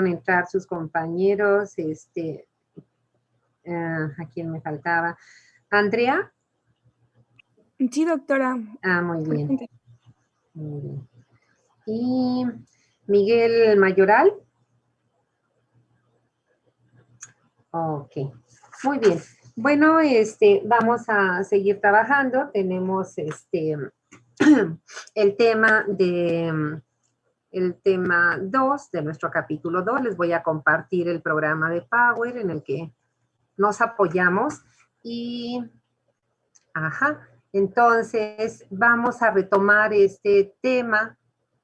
entrar sus compañeros, ¿a quién me faltaba? ¿Andrea? Sí, doctora. Muy bien. Muy bien. ¿Y Miguel Mayoral? Ok, muy bien. Bueno, vamos a seguir trabajando. Tenemos el tema 2 de nuestro capítulo 2. Les voy a compartir el programa de Power en el que nos apoyamos y, entonces vamos a retomar este tema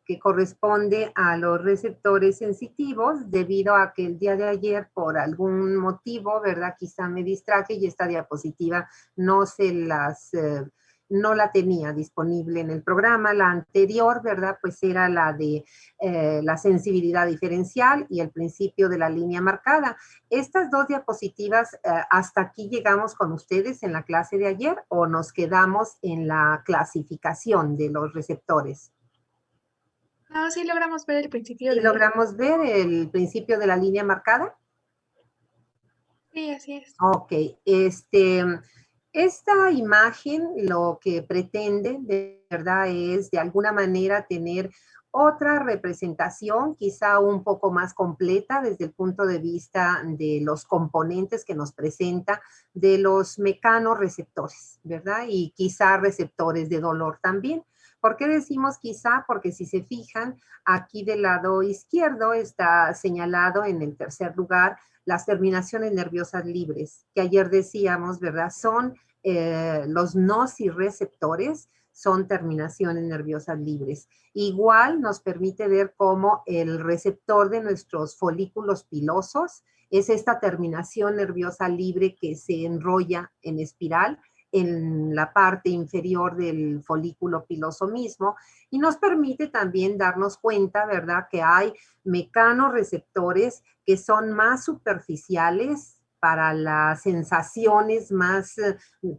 que corresponde a los receptores sensitivos, debido a que el día de ayer, por algún motivo, ¿verdad? Quizá me distraje y esta diapositiva no la tenía disponible en el programa. La anterior, ¿verdad? Pues era la de la sensibilidad diferencial y el principio de la línea marcada. Estas dos diapositivas, ¿hasta aquí llegamos con ustedes en la clase de ayer o nos quedamos en la clasificación de los receptores? No, sí logramos ver el principio. ¿Y logramos ver el principio de la línea marcada? Sí, así es. Ok, esta imagen lo que pretende, de verdad, es de alguna manera tener otra representación, quizá un poco más completa desde el punto de vista de los componentes que nos presenta, de los mecanorreceptores, ¿verdad? Y quizá receptores de dolor también. ¿Por qué decimos quizá? Porque si se fijan, aquí del lado izquierdo está señalado en el tercer lugar las terminaciones nerviosas libres, que ayer decíamos, ¿verdad? Son los nociceptores, son terminaciones nerviosas libres. Igual nos permite ver cómo el receptor de nuestros folículos pilosos es esta terminación nerviosa libre que se enrolla en espiral en la parte inferior del folículo piloso mismo, y nos permite también darnos cuenta, ¿verdad?, que hay mecanorreceptores que son más superficiales para las sensaciones más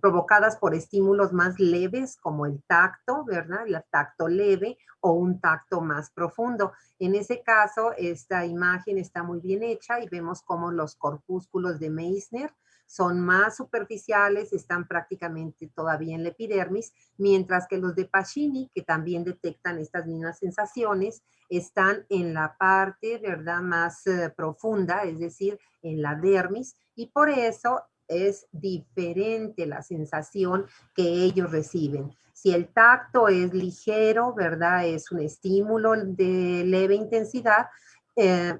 provocadas por estímulos más leves, como el tacto, ¿verdad? El tacto leve o un tacto más profundo. En ese caso, esta imagen está muy bien hecha y vemos cómo los corpúsculos de Meissner son más superficiales, están prácticamente todavía en la epidermis, mientras que los de Pacini, que también detectan estas mismas sensaciones, están en la parte, ¿verdad?, más profunda, es decir, en la dermis, y por eso es diferente la sensación que ellos reciben. Si el tacto es ligero, ¿verdad?, es un estímulo de leve intensidad,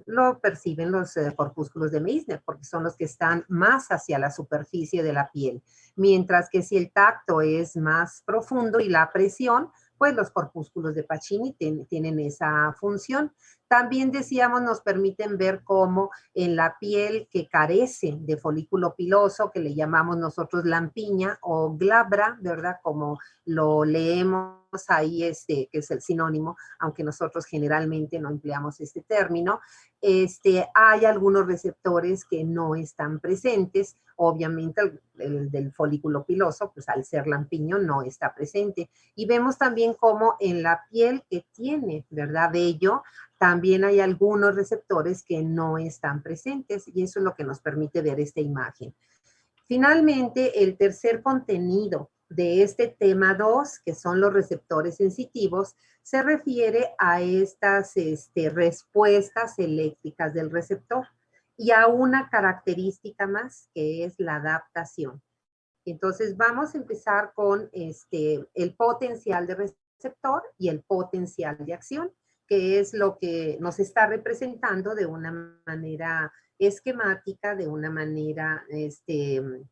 lo perciben los corpúsculos de Meissner, porque son los que están más hacia la superficie de la piel. Mientras que si el tacto es más profundo y la presión, pues los corpúsculos de Pacini tienen esa función. También decíamos, nos permiten ver cómo en la piel que carece de folículo piloso, que le llamamos nosotros lampiña o glabra, ¿verdad? Como lo leemos ahí, que es el sinónimo, aunque nosotros generalmente no empleamos este término, hay algunos receptores que no están presentes. Obviamente el del folículo piloso, pues al ser lampiño no está presente. Y vemos también cómo en la piel que tiene, ¿verdad?, vello, también hay algunos receptores que no están presentes, y eso es lo que nos permite ver esta imagen. Finalmente, el tercer contenido de este tema 2, que son los receptores sensitivos, se refiere a estas respuestas eléctricas del receptor y a una característica más, que es la adaptación. Entonces, vamos a empezar con el potencial de receptor y el potencial de acción, que es lo que nos está representando de una manera esquemática, de una manera,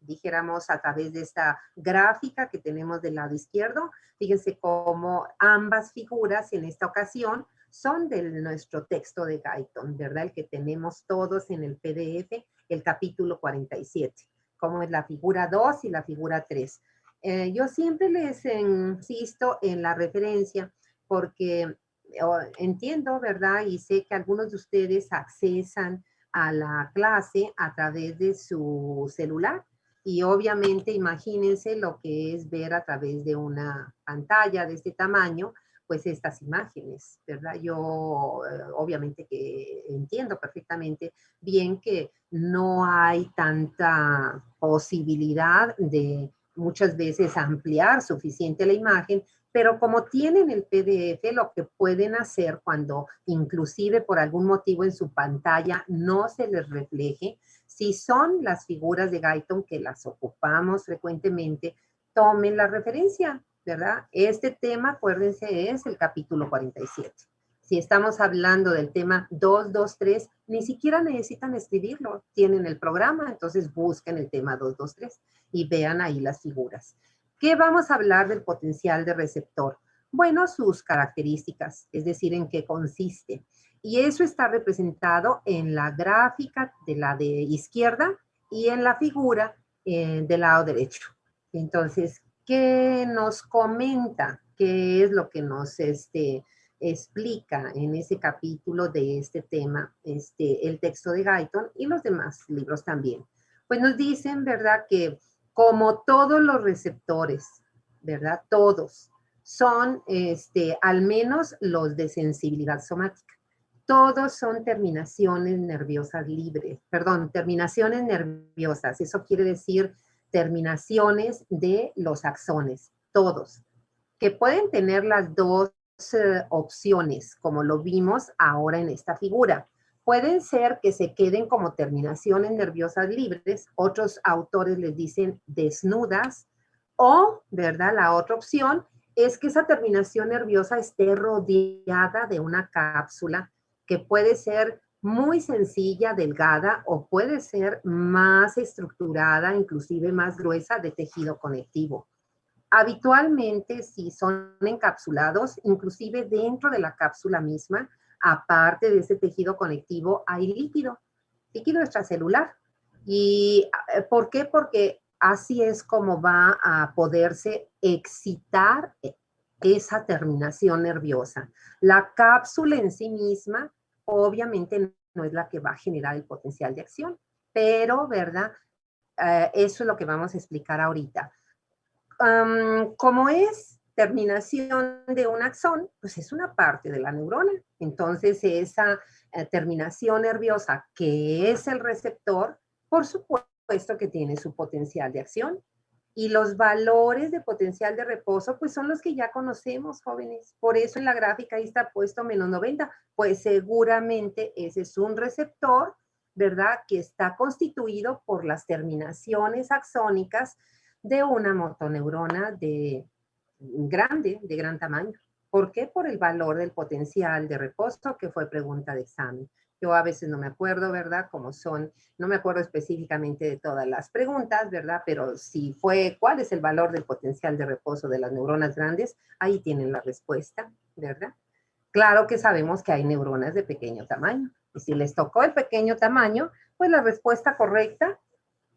dijéramos, a través de esta gráfica que tenemos del lado izquierdo. Fíjense cómo ambas figuras en esta ocasión son de nuestro texto de Guyton, ¿verdad? El que tenemos todos en el PDF, el capítulo 47, como es la figura 2 y la figura 3. Yo siempre les insisto en la referencia porque entiendo, ¿verdad? Y sé que algunos de ustedes accesan a la clase a través de su celular, y obviamente imagínense lo que es ver a través de una pantalla de este tamaño, pues estas imágenes, ¿verdad? Yo obviamente que entiendo perfectamente bien que no hay tanta posibilidad de muchas veces ampliar suficiente la imagen, pero como tienen el PDF, lo que pueden hacer cuando inclusive por algún motivo en su pantalla no se les refleje, si son las figuras de Guyton que las ocupamos frecuentemente, tomen la referencia, ¿verdad? Este tema, acuérdense, es el capítulo 47. Si estamos hablando del tema 223, ni siquiera necesitan escribirlo, tienen el programa, entonces busquen el tema 223 y vean ahí las figuras. ¿Qué vamos a hablar del potencial de receptor? Bueno, sus características, es decir, en qué consiste. Y eso está representado en la gráfica de la de izquierda y en la figura del lado derecho. Entonces, ¿qué nos comenta? ¿Qué es lo que nos explica en ese capítulo de este tema, el texto de Guyton y los demás libros también? Pues nos dicen, ¿verdad?, que como todos los receptores, ¿verdad? Todos son, al menos los de sensibilidad somática. Todos son terminaciones nerviosas libres, perdón, terminaciones nerviosas. Eso quiere decir terminaciones de los axones, todos, que pueden tener las dos opciones, como lo vimos ahora en esta figura. Pueden ser que se queden como terminaciones nerviosas libres, otros autores les dicen desnudas, o, ¿verdad? La otra opción es que esa terminación nerviosa esté rodeada de una cápsula que puede ser muy sencilla, delgada, o puede ser más estructurada, inclusive más gruesa, de tejido conectivo. Habitualmente, si son encapsulados, inclusive dentro de la cápsula misma, aparte de ese tejido conectivo, hay líquido extracelular. ¿Y por qué? Porque así es como va a poderse excitar esa terminación nerviosa. La cápsula en sí misma, obviamente, no es la que va a generar el potencial de acción, pero, ¿verdad? Eso es lo que vamos a explicar ahorita. Como es terminación de un axón, pues es una parte de la neurona. Entonces, esa terminación nerviosa, que es el receptor, por supuesto que tiene su potencial de acción. Y los valores de potencial de reposo, pues son los que ya conocemos, jóvenes. Por eso en la gráfica ahí está puesto menos 90. Pues seguramente ese es un receptor, ¿verdad?, que está constituido por las terminaciones axónicas de una motoneurona de gran tamaño. ¿Por qué? Por el valor del potencial de reposo, que fue pregunta de examen. Yo a veces no me acuerdo, ¿verdad?, cómo son, no me acuerdo específicamente de todas las preguntas, ¿verdad?, pero si fue, ¿cuál es el valor del potencial de reposo de las neuronas grandes? Ahí tienen la respuesta, ¿verdad? Claro que sabemos que hay neuronas de pequeño tamaño, y si les tocó el pequeño tamaño, pues la respuesta correcta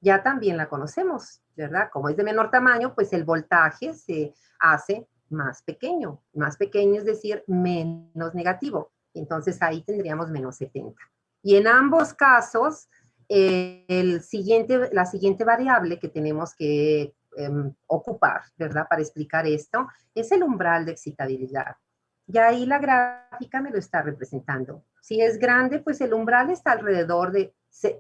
ya también la conocemos, ¿verdad? Como es de menor tamaño, pues el voltaje se hace más pequeño es decir, menos negativo. Entonces ahí tendríamos menos 70. Y en ambos casos, la siguiente variable que tenemos que ocupar, ¿verdad?, para explicar esto, es el umbral de excitabilidad. Y ahí la gráfica me lo está representando. Si es grande, pues el umbral está alrededor de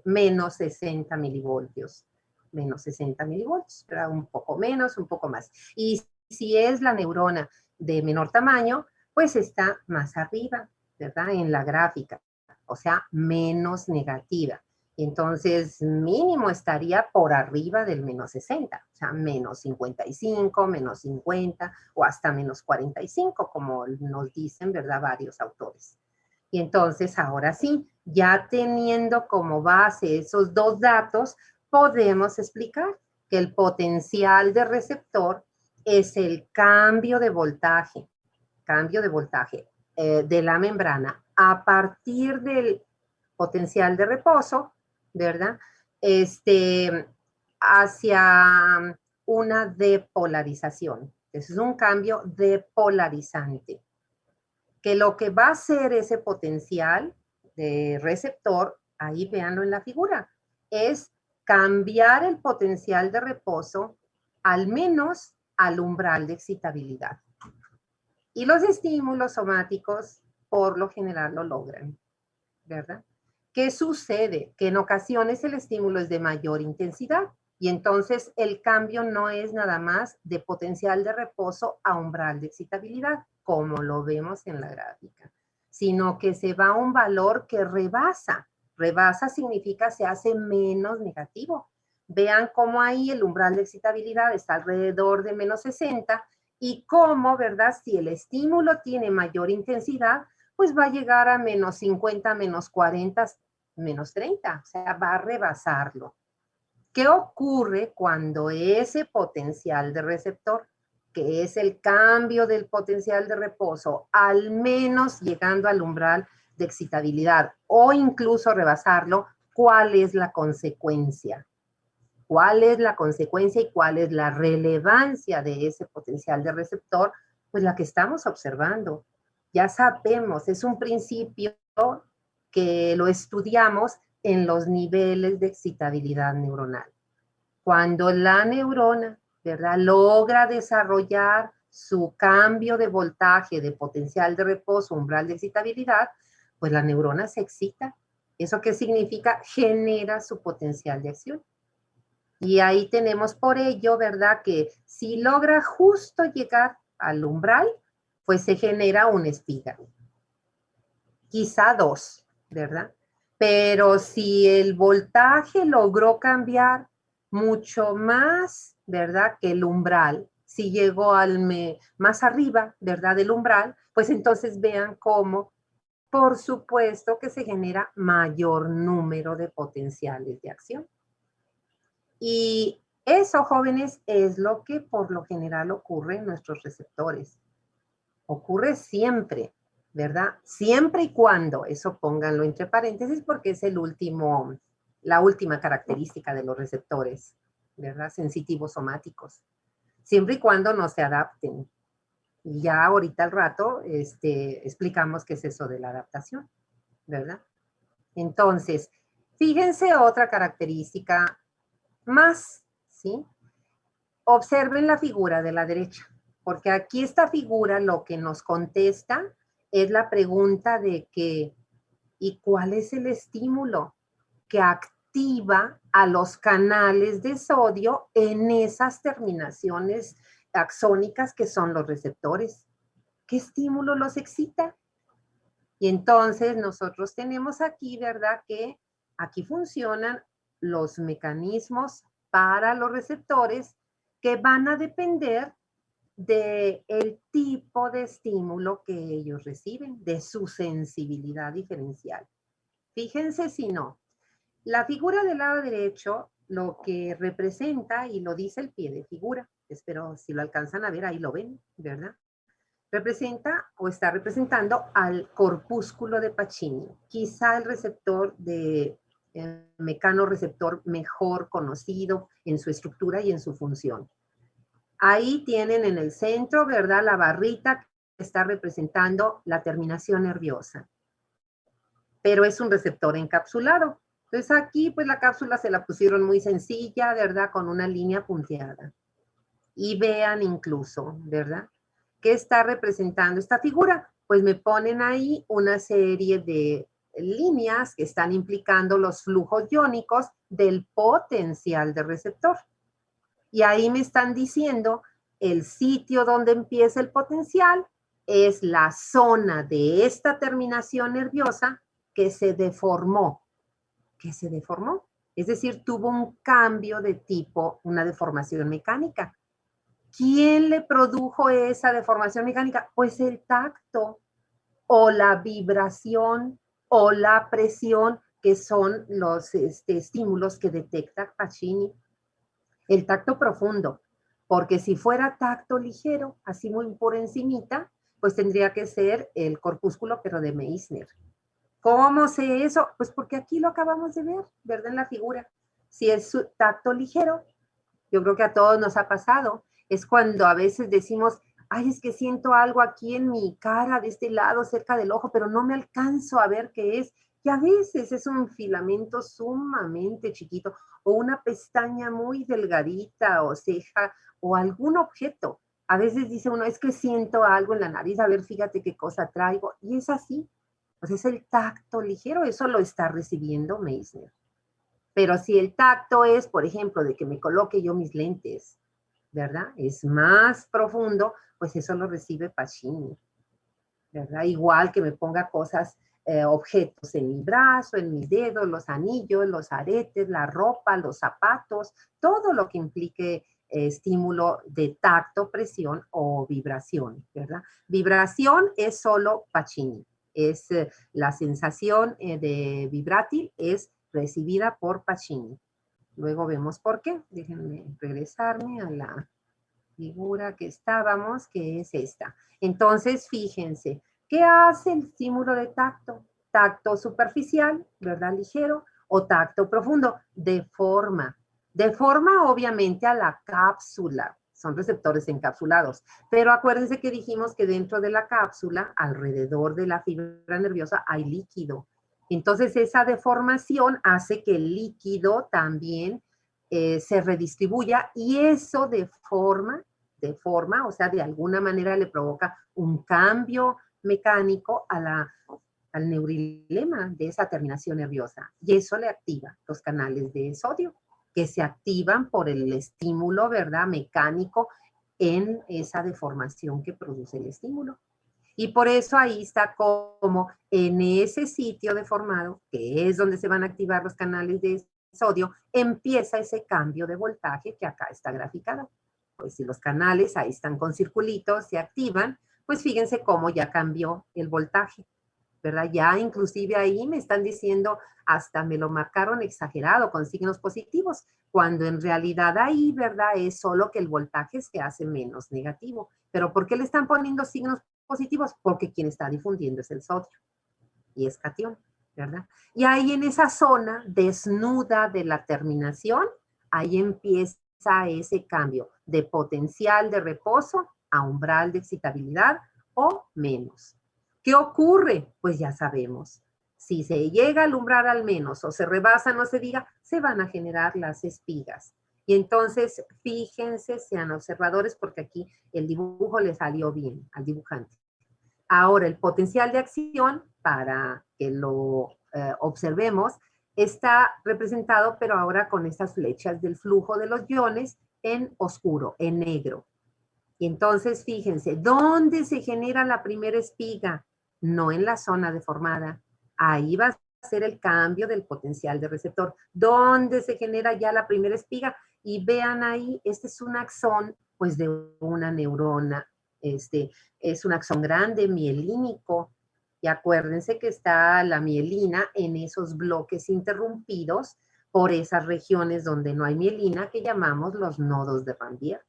menos 60 milivoltios. Menos 60 milivoltios, ¿verdad? Un poco menos, un poco más. Y si es la neurona de menor tamaño, pues está más arriba, ¿verdad?, en la gráfica. O sea, menos negativa. Entonces, mínimo estaría por arriba del menos 60, o sea, menos 55, menos 50 o hasta menos 45, como nos dicen, ¿verdad?, varios autores. Y entonces, ahora sí, ya teniendo como base esos dos datos, podemos explicar que el potencial de receptor es el cambio de voltaje de la membrana a partir del potencial de reposo, ¿verdad? Hacia una depolarización. Es un cambio depolarizante. Que lo que va a hacer ese potencial de receptor, ahí véanlo en la figura, es cambiar el potencial de reposo al menos al umbral de excitabilidad. Y los estímulos somáticos, por lo general, lo logran, ¿verdad? ¿Qué sucede? Que en ocasiones el estímulo es de mayor intensidad y entonces el cambio no es nada más de potencial de reposo a umbral de excitabilidad, como lo vemos en la gráfica, sino que se va a un valor que rebasa. Rebasa significa se hace menos negativo. Vean cómo ahí el umbral de excitabilidad está alrededor de menos 60 y cómo, ¿verdad? Si el estímulo tiene mayor intensidad, pues va a llegar a menos 50, menos 40, menos 30, o sea, va a rebasarlo. ¿Qué ocurre cuando ese potencial de receptor, que es el cambio del potencial de reposo, al menos llegando al umbral de excitabilidad o incluso rebasarlo, cuál es la consecuencia? ¿Cuál es la consecuencia y cuál es la relevancia de ese potencial de receptor? Pues la que estamos observando. Ya sabemos, es un principio que lo estudiamos en los niveles de excitabilidad neuronal. Cuando la neurona, ¿verdad?, logra desarrollar su cambio de voltaje, de potencial de reposo, umbral de excitabilidad, pues la neurona se excita. ¿Eso qué significa? Genera su potencial de acción. Y ahí tenemos por ello, ¿verdad?, que si logra justo llegar al umbral, pues se genera una espiga. Quizá dos, ¿verdad? Pero si el voltaje logró cambiar mucho más, ¿verdad?, que el umbral, si llegó más arriba, ¿verdad?, del umbral, pues entonces vean cómo, por supuesto, que se genera mayor número de potenciales de acción. Y eso, jóvenes, es lo que por lo general ocurre en nuestros receptores. Ocurre siempre, ¿verdad? Siempre y cuando, eso pónganlo entre paréntesis porque es la última característica de los receptores, ¿verdad? Sensitivos somáticos. Siempre y cuando no se adapten. Y ya ahorita al rato explicamos qué es eso de la adaptación, ¿verdad? Entonces, fíjense otra característica más, ¿sí? Observen la figura de la derecha, porque aquí esta figura lo que nos contesta es la pregunta de que, ¿y cuál es el estímulo que activa a los canales de sodio en esas terminaciones axónicas que son los receptores? ¿Qué estímulo los excita? Y entonces nosotros tenemos aquí, ¿verdad?, que aquí funcionan los mecanismos para los receptores que van a depender del tipo de estímulo que ellos reciben, de su sensibilidad diferencial. Fíjense si no. La figura del lado derecho lo que representa, y lo dice el pie de figura, espero si lo alcanzan a ver, ahí lo ven, ¿verdad? Representa o está representando al corpúsculo de Pacini, quizá el receptor el mecanoreceptor mejor conocido en su estructura y en su función. Ahí tienen en el centro, ¿verdad?, la barrita que está representando la terminación nerviosa, pero es un receptor encapsulado. Entonces aquí pues la cápsula se la pusieron muy sencilla, ¿verdad?, con una línea punteada. Y vean incluso, ¿verdad?, ¿qué está representando esta figura? Pues me ponen ahí una serie de líneas que están implicando los flujos iónicos del potencial de receptor. Y ahí me están diciendo el sitio donde empieza el potencial es la zona de esta terminación nerviosa que se deformó. ¿Qué se deformó? Es decir, tuvo un cambio de tipo, una deformación mecánica. ¿Quién le produjo esa deformación mecánica? Pues el tacto o la vibración o la presión, que son los estímulos que detecta Pacini. El tacto profundo, porque si fuera tacto ligero, así muy por encimita, pues tendría que ser el corpúsculo, pero de Meissner. ¿Cómo sé eso? Pues porque aquí lo acabamos de ver, ¿verdad?, en la figura. Si es tacto ligero, yo creo que a todos nos ha pasado, es cuando a veces decimos, ay, es que siento algo aquí en mi cara, de este lado, cerca del ojo, pero no me alcanzo a ver qué es. Y a veces es un filamento sumamente chiquito o una pestaña muy delgadita o ceja o algún objeto. A veces dice uno, es que siento algo en la nariz, a ver, fíjate qué cosa traigo. Y es así. Pues es el tacto ligero, eso lo está recibiendo Meissner. Pero si el tacto es, por ejemplo, de que me coloque yo mis lentes, ¿verdad? Es más profundo, pues eso lo recibe Pacini, ¿verdad? Igual que me ponga cosas, objetos en mi brazo, en mis dedos, los anillos, los aretes, la ropa, los zapatos, todo lo que implique estímulo de tacto, presión o vibración, ¿verdad? Vibración es solo Pacini, es la sensación de vibrátil es recibida por Pacini. Luego vemos por qué. Déjenme regresarme a la figura que estábamos, que es esta. Entonces, fíjense, ¿qué hace el estímulo de tacto? Tacto superficial, ¿verdad? Ligero, o tacto profundo, deforma. Deforma obviamente a la cápsula, son receptores encapsulados, pero acuérdense que dijimos que dentro de la cápsula, alrededor de la fibra nerviosa, hay líquido. Entonces, esa deformación hace que el líquido también se redistribuya y eso deforma, o sea, de alguna manera le provoca un cambio mecánico al neurilema de esa terminación nerviosa y eso le activa los canales de sodio que se activan por el estímulo, ¿verdad? Mecánico en esa deformación que produce el estímulo. Y por eso ahí está como en ese sitio deformado, que es donde se van a activar los canales de sodio, empieza ese cambio de voltaje que acá está graficado. Pues si los canales ahí están con circulitos, se activan, pues fíjense cómo ya cambió el voltaje, ¿verdad? Ya inclusive ahí me están diciendo, hasta me lo marcaron exagerado con signos positivos, cuando en realidad ahí, ¿verdad? Es solo que el voltaje se hace menos negativo. ¿Pero por qué le están poniendo signos positivos? Porque quien está difundiendo es el sodio y es catión, ¿verdad? Y ahí en esa zona desnuda de la terminación, ahí empieza ese cambio de potencial de reposo a umbral de excitabilidad o menos. ¿Qué ocurre? Pues ya sabemos. Si se llega al umbral al menos o se rebasa, no se diga, se van a generar las espigas. Y entonces, fíjense, sean observadores, porque aquí el dibujo le salió bien al dibujante. Ahora, el potencial de acción, para que lo observemos, está representado, pero ahora con estas flechas del flujo de los iones en oscuro, en negro. Y entonces, fíjense, ¿dónde se genera la primera espiga? No en la zona deformada. Ahí va a ser el cambio del potencial de receptor. ¿Dónde se genera ya la primera espiga? Y vean ahí, este es un axón, pues de una neurona. Es un axón grande, mielínico. Y acuérdense que está la mielina en esos bloques interrumpidos por esas regiones donde no hay mielina, que llamamos los nodos de Ranvier.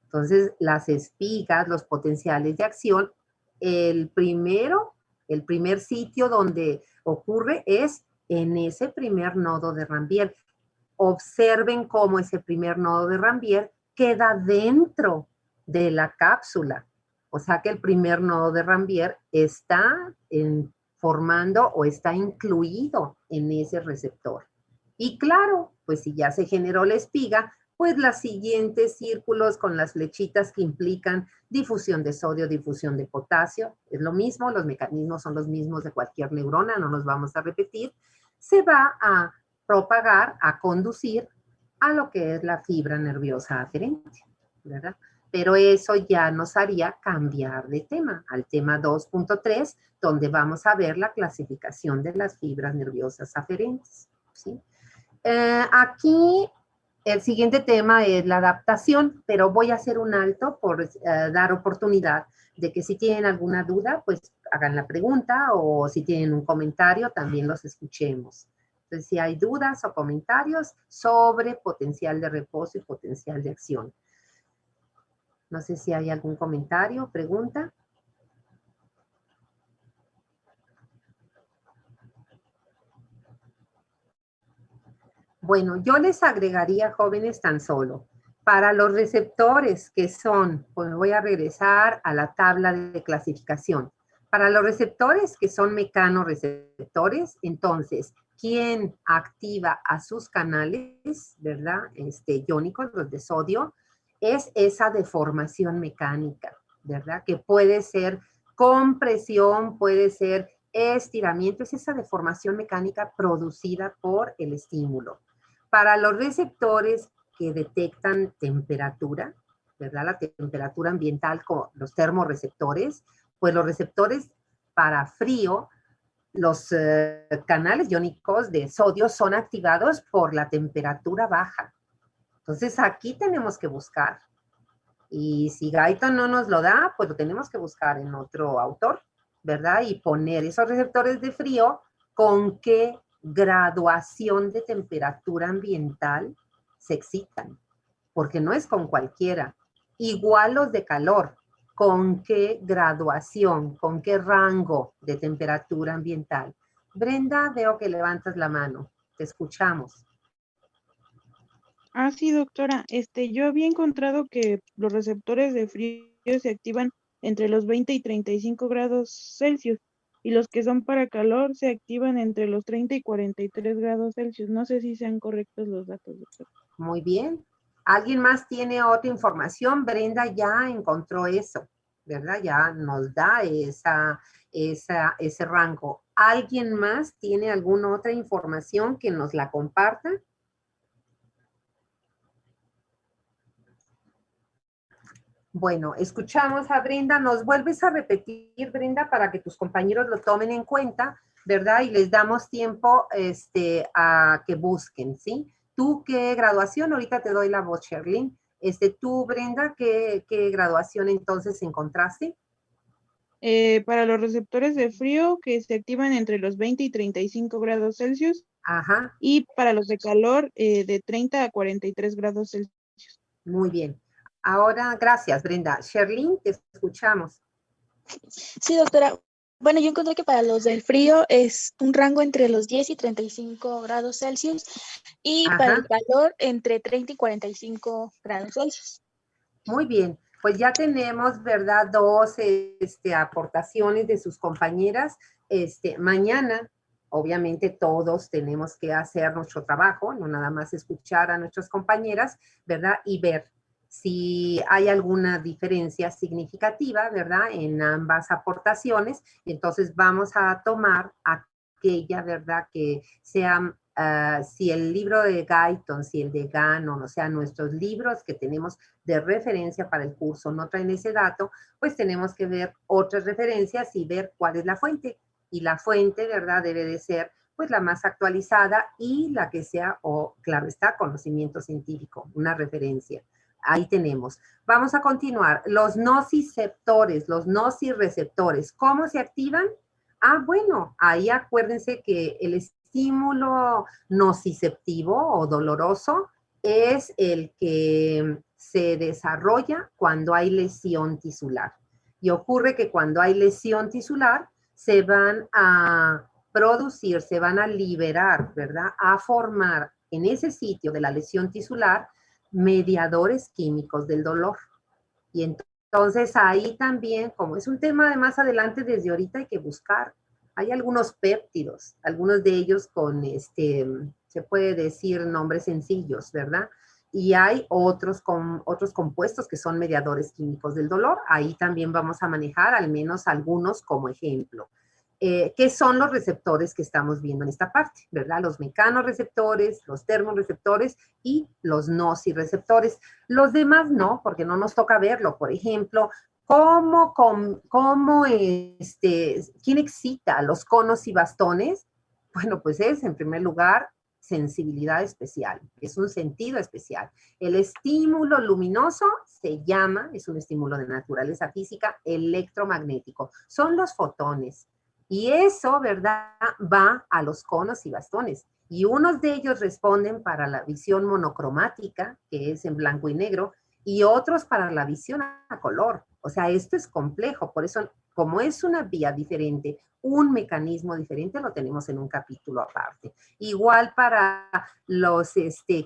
Entonces, las espigas, los potenciales de acción, el primer sitio donde ocurre es en ese primer nodo de Ranvier. Observen cómo ese primer nodo de Ranvier queda dentro de la cápsula. O sea que el primer nodo de Ranvier está formando o está incluido en ese receptor. Y claro, pues si ya se generó la espiga, pues los siguientes círculos con las flechitas que implican difusión de sodio, difusión de potasio, es lo mismo, los mecanismos son los mismos de cualquier neurona, no nos vamos a repetir, se va a propagar, a conducir a lo que es la fibra nerviosa aferente, ¿verdad? Pero eso ya nos haría cambiar de tema, al tema 2.3, donde vamos a ver la clasificación de las fibras nerviosas aferentes, ¿sí? Aquí el siguiente tema es la adaptación, pero voy a hacer un alto por dar oportunidad de que si tienen alguna duda, pues hagan la pregunta o si tienen un comentario, también los escuchemos. Entonces, si hay dudas o comentarios sobre potencial de reposo y potencial de acción. No sé si hay algún comentario, pregunta. Bueno, yo les agregaría, jóvenes, tan solo para los receptores que son, pues voy a regresar a la tabla de clasificación. Para los receptores que son mecanorreceptores, entonces, ¿quién activa a sus canales, verdad? Iónicos, los de sodio, es esa deformación mecánica, ¿verdad? Que puede ser compresión, puede ser estiramiento, es esa deformación mecánica producida por el estímulo. Para los receptores que detectan temperatura, ¿verdad? La temperatura ambiental con los termorreceptores, pues los receptores para frío, los canales iónicos de sodio son activados por la temperatura baja. Entonces aquí tenemos que buscar. Y si Guyton no nos lo da, pues lo tenemos que buscar en otro autor, ¿verdad? Y poner esos receptores de frío con qué graduación de temperatura ambiental se excitan, porque no es con cualquiera. Igual los de calor, con qué graduación, con qué rango de temperatura ambiental. Brenda, veo que levantas la mano. Te escuchamos. Ah, sí, doctora. Yo había encontrado que los receptores de frío se activan entre los 20 y 35 grados Celsius y los que son para calor se activan entre los 30 y 43 grados Celsius. No sé si sean correctos los datos, doctora. Muy bien. ¿Alguien más tiene otra información? Brenda ya encontró eso, ¿verdad? Ya nos da ese rango. ¿Alguien más tiene alguna otra información que nos la comparta? Bueno, escuchamos a Brenda. ¿Nos vuelves a repetir, Brenda, para que tus compañeros lo tomen en cuenta, ¿verdad? Y les damos tiempo a que busquen, ¿sí? ¿Tú qué graduación? Ahorita te doy la voz, Sherlyn. Tú, Brenda, ¿qué graduación entonces encontraste? Para los receptores de frío que se activan entre los 20 y 35 grados Celsius Ajá, y para los de calor de 30 a 43 grados Celsius. muy bien. Ahora, gracias, Brenda. Sherlyn, te escuchamos. Sí, doctora. Bueno, yo encontré que para los del frío es un rango entre los 10 y 35 grados Celsius y para Ajá. el calor entre 30 y 45 grados Celsius. Muy bien, pues ya tenemos, ¿verdad? Dos aportaciones de sus compañeras. Mañana, obviamente, todos tenemos que hacer nuestro trabajo, no nada más escuchar a nuestras compañeras, ¿verdad? Y ver si hay alguna diferencia significativa, ¿verdad? En ambas aportaciones. Entonces vamos a tomar aquella, ¿verdad? Que sea si el libro de Guyton, si el de Gannon, o sea, nuestros libros que tenemos de referencia para el curso no traen ese dato, pues tenemos que ver otras referencias y ver cuál es la fuente. Y la fuente, ¿verdad? Debe de ser pues la más actualizada y la que sea, o claro está, conocimiento científico, una referencia. Ahí tenemos. Vamos a continuar. Los nociceptores, los nocireceptores, ¿cómo se activan? Ah, bueno, ahí acuérdense que el estímulo nociceptivo o doloroso es el que se desarrolla cuando hay lesión tisular. Y ocurre que cuando hay lesión tisular se van a producir, se van a liberar, ¿verdad? A formar en ese sitio de la lesión tisular mediadores químicos del dolor. Y entonces ahí también, como es un tema de más adelante, desde ahorita hay que buscar. Hay algunos péptidos, algunos de ellos con se puede decir nombres sencillos, ¿verdad? Y hay otros compuestos que son mediadores químicos del dolor. Ahí también vamos a manejar al menos algunos como ejemplo. ¿Qué son los receptores que estamos viendo en esta parte? ¿Verdad? Los mecanorreceptores, los termorreceptores y los nocireceptores. Los demás no, porque no nos toca verlo. Por ejemplo, ¿quién excita los conos y bastones? Bueno, pues es en primer lugar sensibilidad especial, es un sentido especial. El estímulo luminoso se llama, es un estímulo de naturaleza física, electromagnético. Son los fotones. Y eso, ¿verdad? Va a los conos y bastones. Y unos de ellos responden para la visión monocromática, que es en blanco y negro, y otros para la visión a color. O sea, esto es complejo. Por eso, como es una vía diferente, un mecanismo diferente, lo tenemos en un capítulo aparte. Igual para los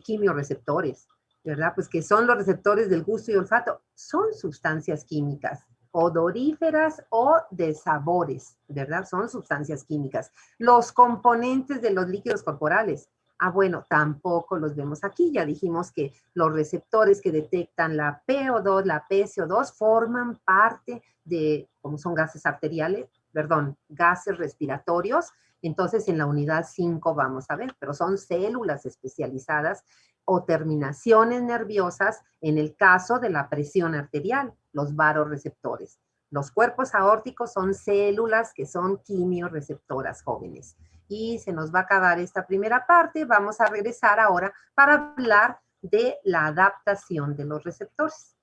quimioreceptores, ¿verdad? Pues que son los receptores del gusto y olfato. Son sustancias químicas odoríferas o de sabores, ¿verdad? Son sustancias químicas. Los componentes de los líquidos corporales. Ah, bueno, tampoco los vemos aquí. Ya dijimos que los receptores que detectan la PO2, la PCO2, forman parte de, como son gases arteriales, perdón, gases respiratorios. Entonces, en la unidad 5 vamos a ver, pero son células especializadas o terminaciones nerviosas en el caso de la presión arterial, los varoreceptores. Los cuerpos aórticos son células que son quimiorreceptoras jóvenes. Y se nos va a acabar esta primera parte. Vamos a regresar ahora para hablar de la adaptación de los receptores.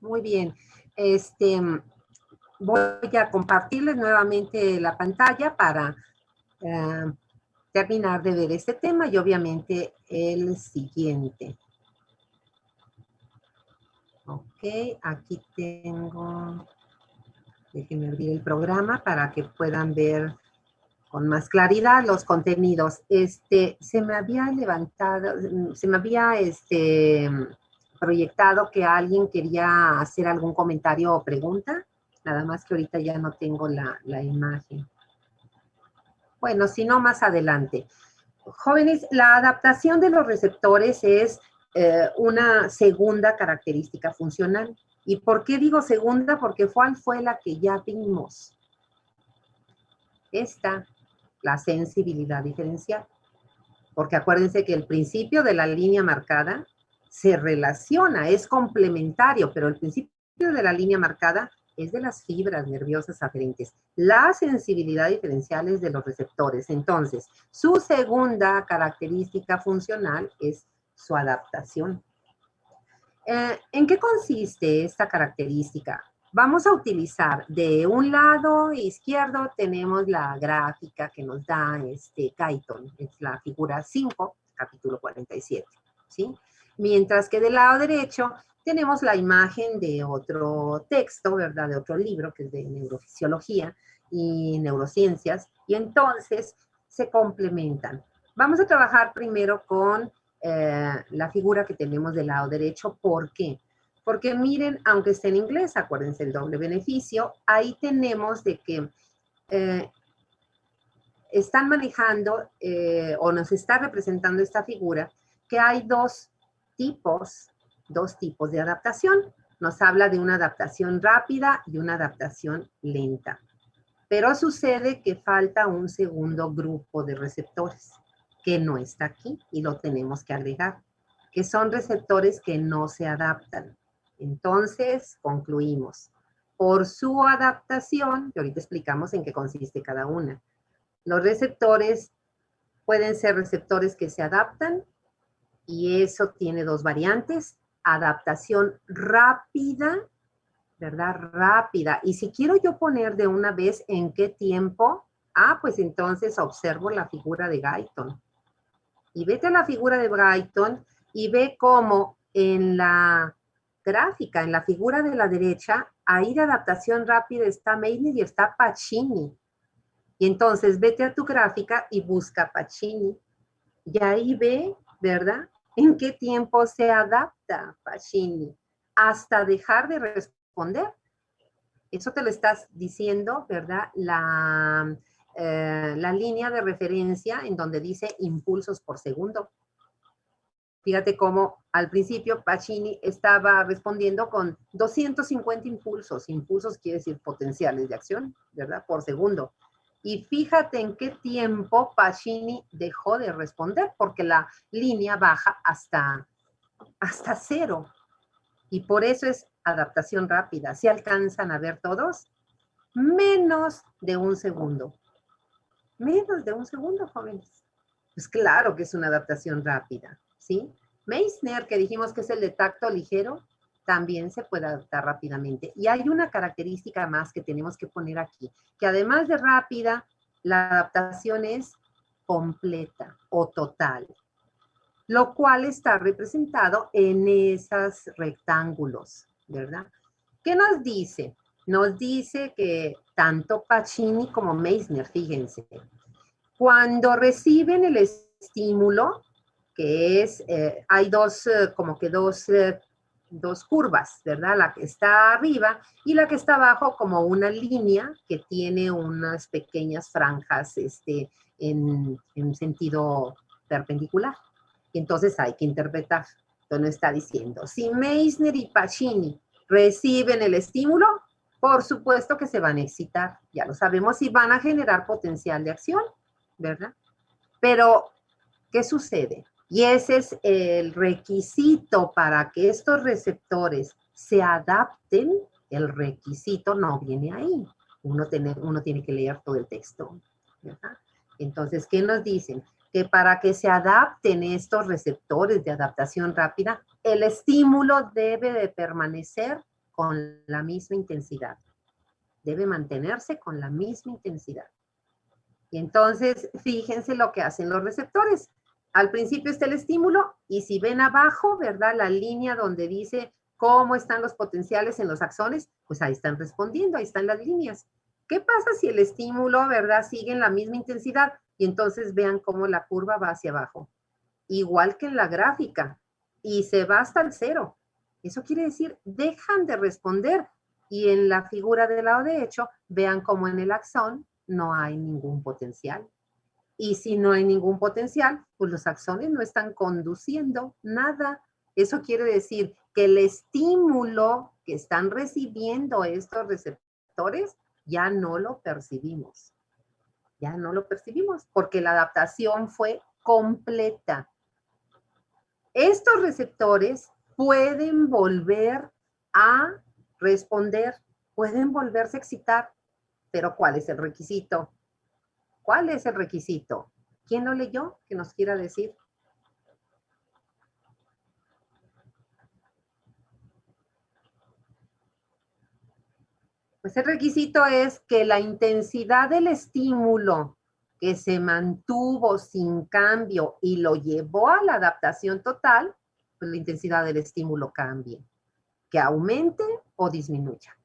Muy bien. Voy a compartirles nuevamente la pantalla para terminar de ver este tema y obviamente el siguiente. Ok, aquí tengo, déjenme abrir el programa para que puedan ver con más claridad los contenidos. Se me había levantado, se me había proyectado que alguien quería hacer algún comentario o pregunta, nada más que ahorita ya no tengo la imagen. Bueno, si no, más adelante. Jóvenes, la adaptación de los receptores es una segunda característica funcional. ¿Y por qué digo segunda? Porque ¿cuál fue la que ya vimos? Esta, la sensibilidad diferencial. Porque acuérdense que el principio de la línea marcada se relaciona, es complementario, pero el principio de la línea marcada es de las fibras nerviosas aferentes. La sensibilidad diferencial es de los receptores. Entonces, su segunda característica funcional es su adaptación. ¿En qué consiste esta característica? Vamos a utilizar de un lado izquierdo tenemos la gráfica que nos da Guyton, es la figura 5, capítulo 47, ¿sí? Mientras que del lado derecho tenemos la imagen de otro texto, ¿verdad? De otro libro que es de neurofisiología y neurociencias, y entonces se complementan. Vamos a trabajar primero con la figura que tenemos del lado derecho. ¿Por qué? Porque miren, aunque esté en inglés, acuérdense el doble beneficio, ahí tenemos de que están manejando o nos está representando esta figura que hay dos tipos de adaptación. Nos habla de una adaptación rápida y una adaptación lenta. Pero sucede que falta un segundo grupo de receptores que no está aquí y lo tenemos que agregar, que son receptores que no se adaptan. Entonces, concluimos. Por su adaptación, que ahorita explicamos en qué consiste cada una, los receptores pueden ser receptores que se adaptan y eso tiene dos variantes, adaptación rápida, ¿verdad? Rápida. Y si quiero yo poner de una vez en qué tiempo, pues entonces observo la figura de Guyton. Y vete a la figura de Guyton y ve cómo en la gráfica, en la figura de la derecha, ahí de adaptación rápida está Meissner y está Pacini. Y entonces vete a tu gráfica y busca Pacini. Y ahí ve, ¿verdad? En qué tiempo se adapta Pacini hasta dejar de responder. Eso te lo estás diciendo, ¿verdad? La línea de referencia en donde dice impulsos por segundo. Fíjate cómo al principio Pacini estaba respondiendo con 250 impulsos. Impulsos quiere decir potenciales de acción, ¿verdad? Por segundo. Y fíjate en qué tiempo Pacini dejó de responder, porque la línea baja hasta 0. Y por eso es adaptación rápida. ¿Se alcanzan a ver todos? Menos de un segundo. Menos de un segundo, jóvenes. Pues claro que es una adaptación rápida, ¿sí? Meissner, que dijimos que es el de tacto ligero, también se puede adaptar rápidamente. Y hay una característica más que tenemos que poner aquí, que además de rápida, la adaptación es completa o total, lo cual está representado en esos rectángulos, ¿verdad? ¿Qué nos dice? Nos dice que tanto Pacini como Meissner, fíjense, cuando reciben el estímulo, que es, hay dos curvas, ¿verdad? La que está arriba y la que está abajo como una línea que tiene unas pequeñas franjas en sentido perpendicular. Y entonces hay que interpretar. Entonces está diciendo, si Meissner y Pacini reciben el estímulo, por supuesto que se van a excitar, ya lo sabemos, y van a generar potencial de acción, ¿verdad? Pero, ¿qué sucede? Y ese es el requisito para que estos receptores se adapten. El requisito no viene ahí. Uno tiene que leer todo el texto, ¿verdad? Entonces, ¿qué nos dicen? Que para que se adapten estos receptores de adaptación rápida, el estímulo debe de permanecer con la misma intensidad. Debe mantenerse con la misma intensidad. Y entonces, fíjense lo que hacen los receptores. Al principio está el estímulo y si ven abajo, ¿verdad? La línea donde dice cómo están los potenciales en los axones, pues ahí están respondiendo, ahí están las líneas. ¿Qué pasa si el estímulo, ¿verdad? Sigue en la misma intensidad? Y entonces vean cómo la curva va hacia abajo. Igual que en la gráfica. Y se va hasta el 0. Eso quiere decir, dejan de responder. Y en la figura del lado derecho, vean cómo en el axón no hay ningún potencial. Y si no hay ningún potencial, pues los axones no están conduciendo nada. Eso quiere decir que el estímulo que están recibiendo estos receptores ya no lo percibimos. Ya no lo percibimos porque la adaptación fue completa. Estos receptores pueden volver a responder, pueden volverse a excitar, pero ¿cuál es el requisito? ¿Cuál es el requisito? ¿Quién lo leyó? Que nos quiera decir. Pues el requisito es que la intensidad del estímulo que se mantuvo sin cambio y lo llevó a la adaptación total, pues la intensidad del estímulo cambie, que aumente o disminuya.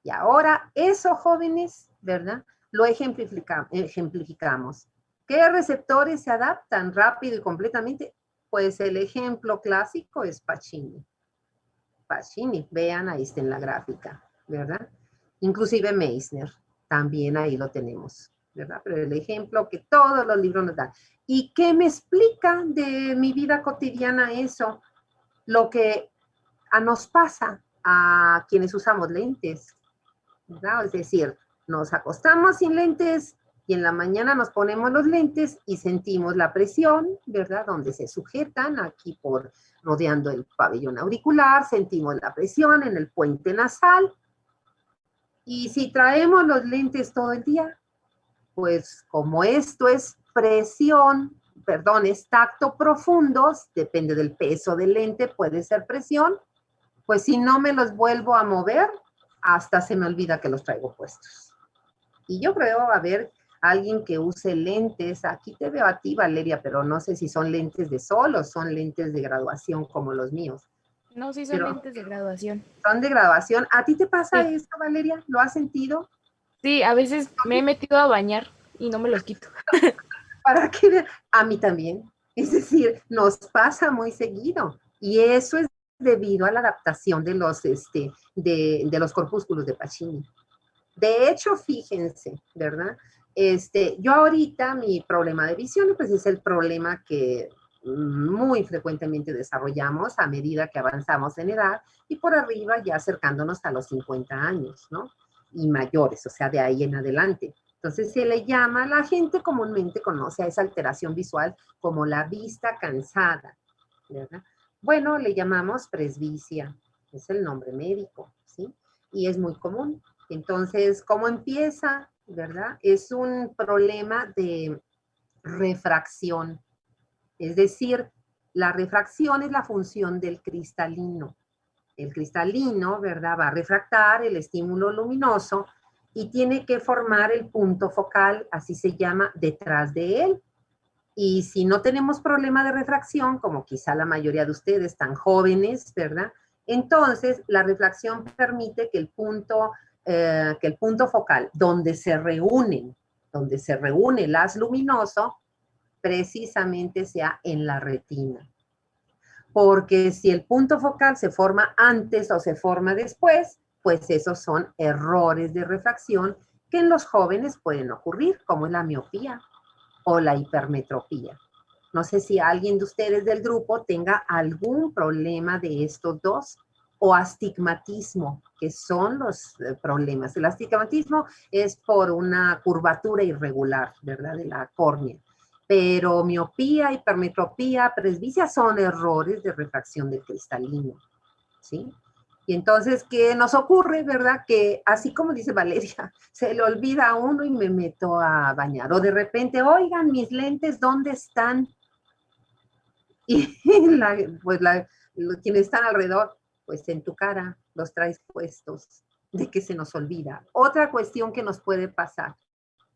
Y ahora eso, jóvenes, ¿verdad? Lo ejemplificamos. ¿Qué receptores se adaptan rápido y completamente? Pues el ejemplo clásico es Pacini. Pacini, vean, ahí está en la gráfica, ¿verdad? Inclusive Meissner, también ahí lo tenemos, ¿verdad? Pero el ejemplo que todos los libros nos dan. ¿Y qué me explica de mi vida cotidiana eso? Lo que nos pasa a quienes usamos lentes, ¿verdad? Es decir, nos acostamos sin lentes y en la mañana nos ponemos los lentes y sentimos la presión, ¿verdad? Donde se sujetan aquí rodeando el pabellón auricular, sentimos la presión en el puente nasal. Y si traemos los lentes todo el día, pues como esto es es tacto profundo, depende del peso del lente, puede ser presión, pues si no me los vuelvo a mover, hasta se me olvida que los traigo puestos. Y yo creo, a ver, alguien que use lentes, aquí te veo a ti, Valeria, pero no sé si son lentes de sol o son lentes de graduación como los míos. No, sí son lentes de graduación. Son de graduación. ¿A ti te pasa eso, Valeria? ¿Lo has sentido? Sí, a veces me he metido a bañar y no me los quito. ¿Para qué? A mí también. Es decir, nos pasa muy seguido. Y eso es debido a la adaptación de los corpúsculos de Pacini. De hecho, fíjense, ¿verdad? Yo ahorita mi problema de visión, pues es el problema que muy frecuentemente desarrollamos a medida que avanzamos en edad y por arriba ya acercándonos a los 50 años, ¿no? Y mayores, o sea, de ahí en adelante. Entonces se le llama, la gente comúnmente conoce a esa alteración visual como la vista cansada, ¿verdad? Bueno, le llamamos presbicia, es el nombre médico, ¿sí? Y es muy común. Entonces, ¿cómo empieza, verdad? Es un problema de refracción, es decir, la refracción es la función del cristalino. El cristalino, ¿verdad? Va a refractar el estímulo luminoso y tiene que formar el punto focal, así se llama, detrás de él. Y si no tenemos problema de refracción, como quizá la mayoría de ustedes tan jóvenes, ¿verdad? Entonces, la refracción permite que el punto focal, donde se reúne el haz luminoso, precisamente sea en la retina. Porque si el punto focal se forma antes o se forma después, pues esos son errores de refracción que en los jóvenes pueden ocurrir, como la miopía o la hipermetropía. No sé si alguien de ustedes del grupo tenga algún problema de estos dos, o astigmatismo, que son los problemas. El astigmatismo es por una curvatura irregular, ¿verdad?, de la córnea. Pero miopía, hipermetropía, presbicia son errores de refracción del cristalino, ¿sí? Y entonces, ¿qué nos ocurre, verdad? Que así como dice Valeria, se le olvida a uno y me meto a bañar. O de repente, oigan, mis lentes, ¿dónde están? Y quienes están alrededor, pues en tu cara los traes puestos, de que se nos olvida. Otra cuestión que nos puede pasar,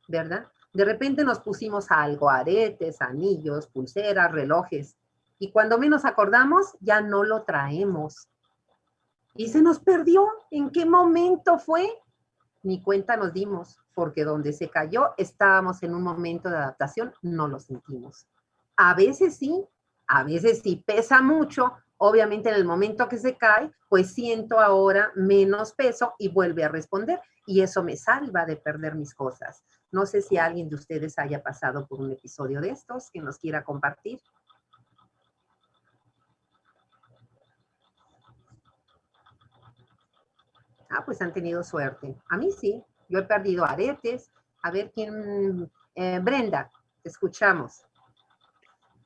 ¿verdad? De repente nos pusimos algo, aretes, anillos, pulseras, relojes, y cuando menos acordamos, ya no lo traemos. Y se nos perdió. ¿En qué momento fue? Ni cuenta nos dimos, porque donde se cayó estábamos en un momento de adaptación, no lo sentimos. A veces sí pesa mucho. Obviamente en el momento que se cae, pues siento ahora menos peso y vuelve a responder. Y eso me salva de perder mis cosas. No sé si alguien de ustedes haya pasado por un episodio de estos que nos quiera compartir. Ah, pues han tenido suerte. A mí sí. Yo he perdido aretes. A ver quién... Brenda, te escuchamos.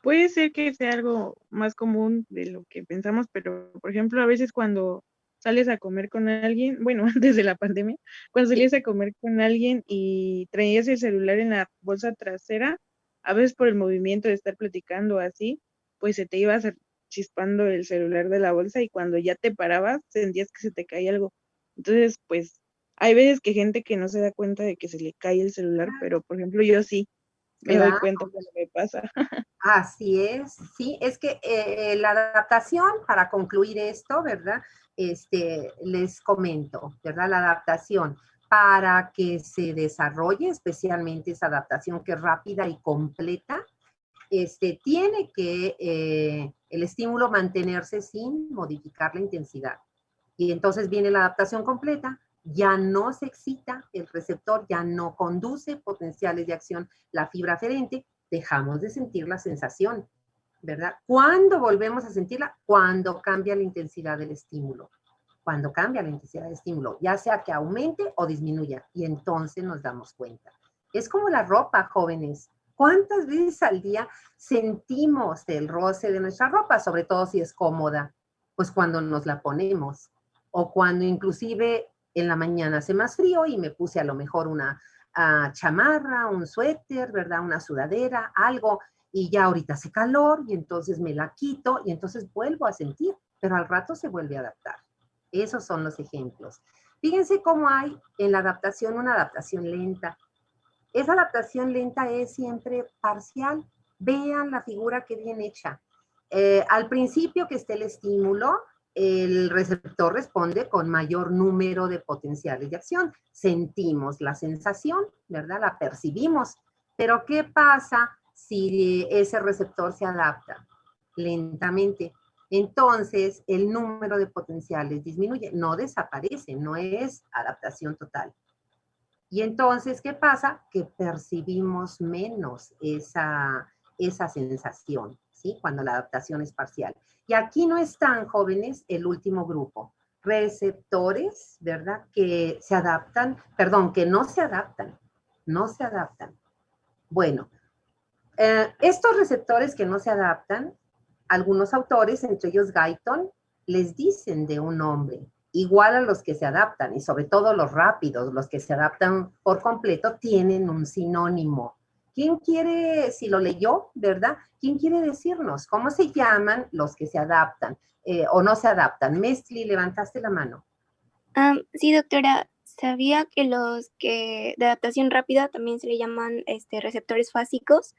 Puede ser que sea algo más común de lo que pensamos, pero por ejemplo, a veces cuando sales a comer con alguien, bueno, antes de la pandemia, cuando salías a comer con alguien y traías el celular en la bolsa trasera, a veces por el movimiento de estar platicando así, pues se te iba chispando el celular de la bolsa y cuando ya te parabas sentías que se te caía algo. Entonces, pues hay veces que gente que no se da cuenta de que se le cae el celular, pero por ejemplo yo sí me doy Claro. cuenta cuando me pasa. Así es, sí, es que la adaptación, para concluir esto, ¿verdad? Les comento, ¿verdad? La adaptación para que se desarrolle, especialmente esa adaptación que es rápida y completa, tiene que el estímulo mantenerse sin modificar la intensidad. Y entonces viene la adaptación completa, ya no se excita el receptor, ya no conduce potenciales de acción la fibra aferente, dejamos de sentir la sensación, ¿verdad? ¿Cuándo volvemos a sentirla? Cuando cambia la intensidad del estímulo. Cuando cambia la intensidad del estímulo, ya sea que aumente o disminuya, y entonces nos damos cuenta. Es como la ropa, jóvenes. ¿Cuántas veces al día sentimos el roce de nuestra ropa, sobre todo si es cómoda? Pues cuando nos la ponemos, o cuando inclusive en la mañana hace más frío y me puse a lo mejor una chamarra, un suéter, ¿verdad? Una sudadera, algo, y ya ahorita hace calor y entonces me la quito y entonces vuelvo a sentir, pero al rato se vuelve a adaptar. Esos son los ejemplos. Fíjense cómo hay en la adaptación una adaptación lenta. Esa adaptación lenta es siempre parcial. Vean la figura que bien hecha. Al principio que esté el estímulo, el receptor responde con mayor número de potenciales de acción. Sentimos la sensación, ¿verdad? La percibimos. Pero ¿qué pasa si ese receptor se adapta lentamente? Entonces, el número de potenciales disminuye, no desaparece, no es adaptación total. Y entonces, ¿qué pasa? Que percibimos menos esa sensación, ¿sí? Cuando la adaptación es parcial. Y aquí no están, jóvenes, el último grupo. Receptores, ¿verdad? Que se adaptan, perdón, que no se adaptan. no se adaptan. Bueno, estos receptores que no se adaptan, algunos autores, entre ellos Guyton, les dicen de un nombre, igual a los que se adaptan, y sobre todo los rápidos, los que se adaptan por completo, tienen un sinónimo. ¿Quién quiere, si lo leyó, verdad? ¿Quién quiere decirnos cómo se llaman los que se adaptan o no se adaptan? Mestli, levantaste la mano. Sí, doctora, sabía que los que de adaptación rápida también se le llaman receptores fásicos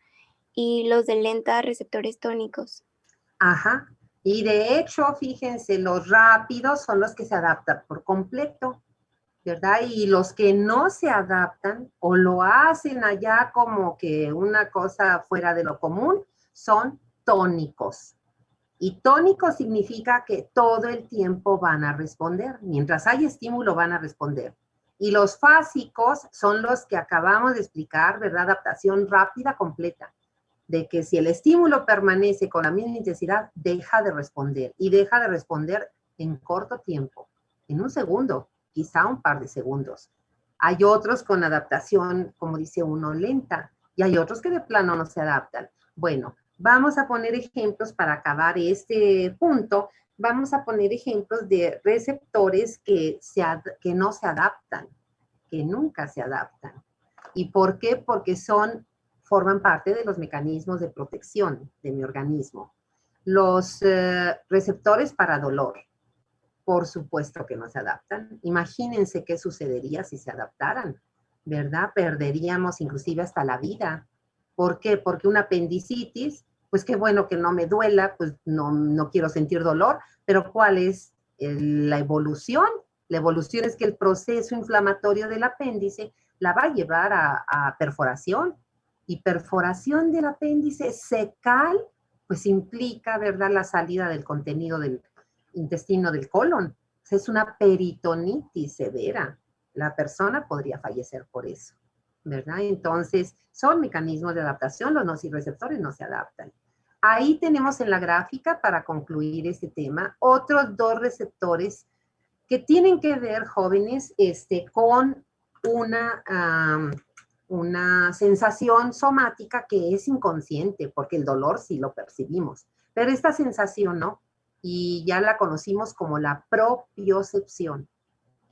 y los de lenta receptores tónicos. Ajá. Y de hecho, fíjense, los rápidos son los que se adaptan por completo, ¿verdad? Y los que no se adaptan o lo hacen allá como que una cosa fuera de lo común, son tónicos. Y tónico significa que todo el tiempo van a responder. Mientras hay estímulo, van a responder. Y los fásicos son los que acabamos de explicar, ¿verdad? Adaptación rápida, completa. De que si el estímulo permanece con la misma intensidad, deja de responder. Y deja de responder en corto tiempo, en un segundo, quizá un par de segundos. Hay otros con adaptación, como dice uno, lenta. Y hay otros que de plano no se adaptan. Bueno, vamos a poner ejemplos para acabar este punto. Vamos a poner ejemplos de receptores que no se adaptan, que nunca se adaptan. ¿Y por qué? Porque forman parte de los mecanismos de protección de mi organismo. Los receptores para dolor, por supuesto que no se adaptan. Imagínense qué sucedería si se adaptaran, ¿verdad? Perderíamos inclusive hasta la vida. ¿Por qué? Porque una apendicitis, pues qué bueno que no me duela, pues no quiero sentir dolor, pero ¿cuál es la evolución? La evolución es que el proceso inflamatorio del apéndice la va a llevar a perforación, y perforación del apéndice secal, pues implica, ¿verdad?, la salida del contenido del intestino del colon. O sea, es una peritonitis severa. La persona podría fallecer por eso, ¿verdad? Entonces, son mecanismos de adaptación, los nociceptores no se adaptan. Ahí tenemos en la gráfica, para concluir este tema, otros dos receptores que tienen que ver, jóvenes, con una sensación somática que es inconsciente, porque el dolor sí lo percibimos, pero esta sensación no, y ya la conocimos como la propiocepción.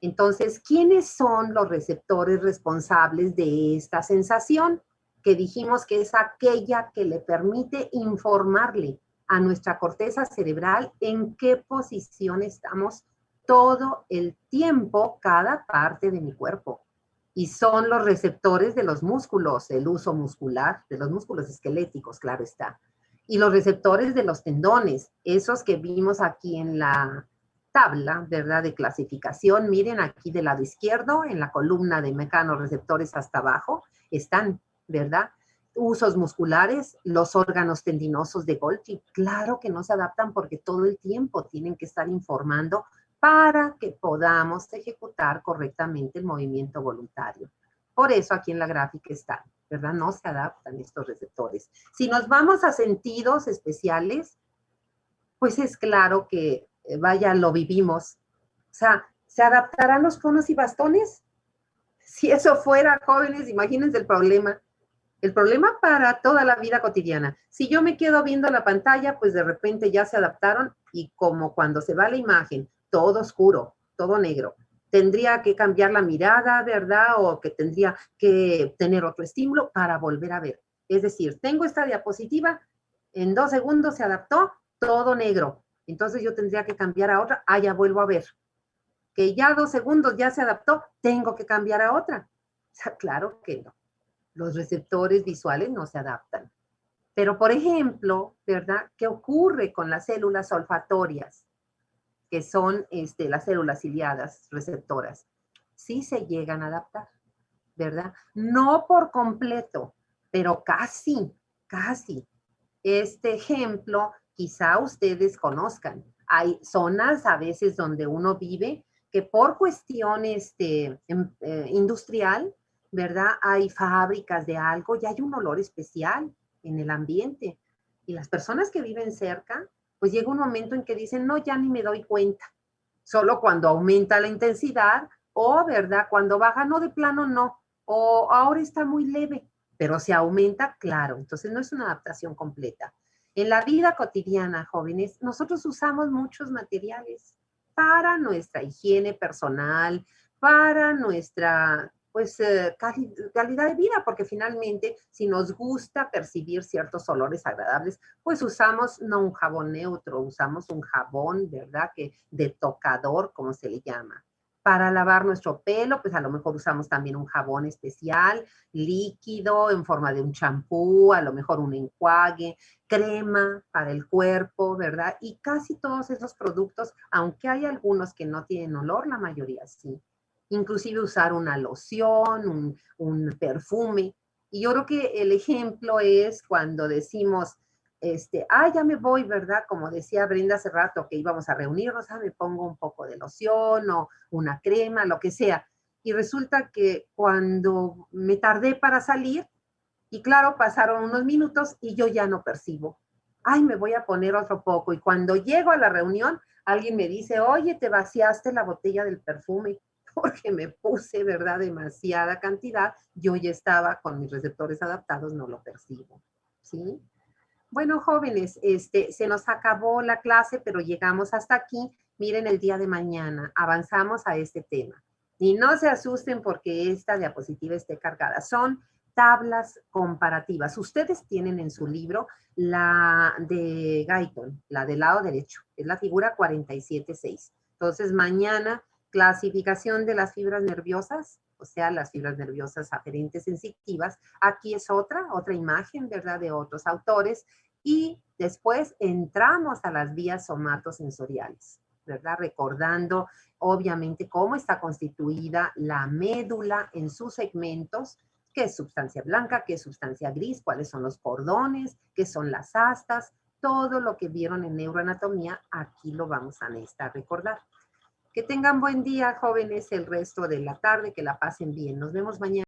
Entonces, ¿quiénes son los receptores responsables de esta sensación? Que dijimos que es aquella que le permite informarle a nuestra corteza cerebral en qué posición estamos todo el tiempo, cada parte de mi cuerpo. Y son los receptores de los músculos, el uso muscular, de los músculos esqueléticos, claro está. Y los receptores de los tendones, esos que vimos aquí en la tabla, ¿verdad?, de clasificación. Miren aquí del lado izquierdo, en la columna de mecanorreceptores hasta abajo, están, ¿verdad? Usos musculares, los órganos tendinosos de Golgi, claro que no se adaptan porque todo el tiempo tienen que estar informando para que podamos ejecutar correctamente el movimiento voluntario. Por eso aquí en la gráfica están, ¿verdad? No se adaptan estos receptores. Si nos vamos a sentidos especiales, pues es claro que, vaya, lo vivimos. O sea, ¿se adaptarán los conos y bastones? Si eso fuera, jóvenes, imagínense el problema. El problema para toda la vida cotidiana. Si yo me quedo viendo la pantalla, pues de repente ya se adaptaron y como cuando se va la imagen, todo oscuro, todo negro. Tendría que cambiar la mirada, ¿verdad? O que tendría que tener otro estímulo para volver a ver. Es decir, tengo esta diapositiva, en 2 segundos se adaptó, todo negro. Entonces yo tendría que cambiar a otra, ya vuelvo a ver. Que ya 2 segundos ya se adaptó, tengo que cambiar a otra. O sea, claro que no. Los receptores visuales no se adaptan. Pero, por ejemplo, ¿verdad? ¿Qué ocurre con las células olfatorias? Que son las células ciliadas receptoras. Sí se llegan a adaptar, ¿verdad? No por completo, pero casi, casi. Este ejemplo quizá ustedes conozcan. Hay zonas a veces donde uno vive que por cuestión industrial, ¿verdad? Hay fábricas de algo y hay un olor especial en el ambiente. Y las personas que viven cerca, pues llega un momento en que dicen, no, ya ni me doy cuenta. Solo cuando aumenta la intensidad o, ¿verdad? Cuando baja, no, de plano no. o ahora está muy leve, pero se aumenta, claro, entonces no es una adaptación completa. En la vida cotidiana, jóvenes, nosotros usamos muchos materiales para nuestra higiene personal, para nuestra pues, calidad de vida, porque finalmente si nos gusta percibir ciertos olores agradables, pues usamos no un jabón neutro, usamos un jabón, ¿verdad? Que de tocador, como se le llama. Para lavar nuestro pelo, pues a lo mejor usamos también un jabón especial, líquido, en forma de un champú, a lo mejor un enjuague, crema para el cuerpo, ¿verdad? Y casi todos esos productos, aunque hay algunos que no tienen olor, la mayoría sí. Inclusive usar una loción, un perfume. Y yo creo que el ejemplo es cuando decimos, ya me voy, ¿verdad? Como decía Brenda hace rato que íbamos a reunirnos, me pongo un poco de loción o una crema, lo que sea. Y resulta que cuando me tardé para salir, y claro, pasaron unos minutos y yo ya no percibo. Ay, me voy a poner otro poco. Y cuando llego a la reunión, alguien me dice, oye, te vaciaste la botella del perfume, porque me puse, ¿verdad? Demasiada cantidad. Yo ya estaba con mis receptores adaptados, no lo percibo. ¿Sí? Bueno, jóvenes, se nos acabó la clase, pero llegamos hasta aquí. Miren, el día de mañana avanzamos a este tema. Y no se asusten porque esta diapositiva esté cargada. Son tablas comparativas. Ustedes tienen en su libro la de Guyton, la del lado derecho, es la figura 47.6. Entonces, mañana, clasificación de las fibras nerviosas, o sea, las fibras nerviosas aferentes sensitivas. Aquí es otra imagen, ¿verdad?, de otros autores. Y después entramos a las vías somatosensoriales, ¿verdad? Recordando, obviamente, cómo está constituida la médula en sus segmentos, qué es sustancia blanca, qué es sustancia gris, cuáles son los cordones, qué son las astas, todo lo que vieron en neuroanatomía, aquí lo vamos a necesitar recordar. Que tengan buen día, jóvenes, el resto de la tarde, que la pasen bien. Nos vemos mañana.